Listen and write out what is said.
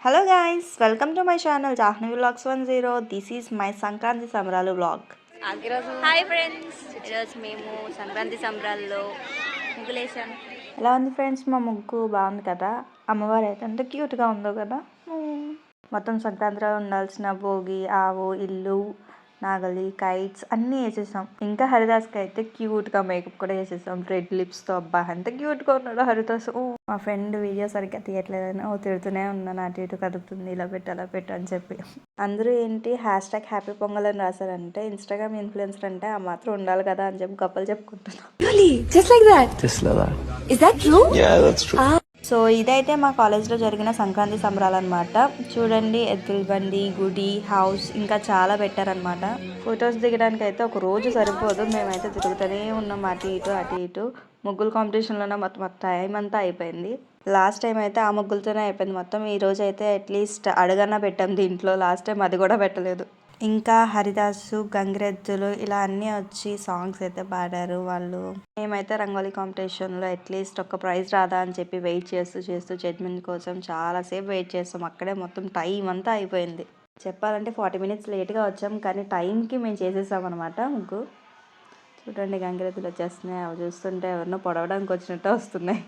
Hello guys, welcome to my channel Jahnavi vlogs 10. This is my Sankranti సంబరాలు vlog. Hi friends, ఈరోజు మేము సంక్రాంతి సంబరాల్లో ముగ్గులేసాం. ఎలా ఉంది ఫ్రెండ్స్? మా ముగ్గు బాగుంది కదా. అమ్మవారు అయితే ఎంత క్యూట్గా ఉందో కదా. మొత్తం సంక్రాంతిలో ఉండాల్సిన భోగి, ఆవు, ఇల్లు, నాగలి, కైట్స్ అన్నీ వేసేసాం. ఇంకా హరిదాస్కి అయితే క్యూట్గా మేకప్ కూడా వేసేసాం, రెడ్ లిప్స్తో. అబ్బా ఎంత క్యూట్గా ఉన్నాడో హరిదాస్. మా ఫ్రెండ్ వీడియో సరిగ్గా తీయట్లేదని తిడుతూనే ఉన్నాను, అటు ఇటు కదుపుతుంది, ఇలా పెట్టు అలా పెట్టు అని చెప్పి. అందరూ ఏంటి హ్యాపీ పొంగల్ అని రాశారంటే, ఇన్స్టాగ్రామ్ ఇన్ఫ్లుయెన్సర్ అంటే ఆ మాత్రం ఉండాలి కదా అని చెప్పి గొప్పలు చెప్పుకుంటున్నాం. సో ఇదైతే మా కాలేజ్లో జరిగిన సంక్రాంతి సంబరాలు అనమాట. చూడండి, ఎద్దుల బండి, గుడి, హౌస్ ఇంకా చాలా పెట్టారనమాట. ఫొటోస్ దిగడానికి అయితే ఒక రోజు సరిపోదు. మేమైతే తిరుగుతూనే ఉన్నాం అటు ఇటు. ముగ్గుల కాంపిటీషన్లోనే మొత్తం టైం అంతా అయిపోయింది. లాస్ట్ టైం అయితే ఆ ముగ్గులతోనే అయిపోయింది మొత్తం. ఈ రోజు అయితే అట్లీస్ట్ అడుగన్నా పెట్టాం దీంట్లో. లాస్ట్ టైం అది కూడా పెట్టలేదు. ఇంకా హరిదాసు, గంగిరెద్దులు ఇలా అన్నీ వచ్చి సాంగ్స్ అయితే పాడారు వాళ్ళు. మేమైతే రంగోలీ కాంపిటీషన్లో అట్లీస్ట్ ఒక ప్రైజ్ రాదా అని చెప్పి వెయిట్ చేస్తూ జడ్జిమెంట్ కోసం చాలాసేపు వెయిట్ చేస్తాం. అక్కడే మొత్తం టైం అంతా అయిపోయింది. చెప్పాలంటే 40 minutes లేట్గా వచ్చాం, కానీ టైంకి మేము చేసేసాం అనమాట ముగ్గు. చూడండి, గంగిరెద్దులు వచ్చేస్తున్నాయి. అవి చూస్తుంటే ఎవరినో పొడవడానికి వచ్చినట్టు వస్తున్నాయి.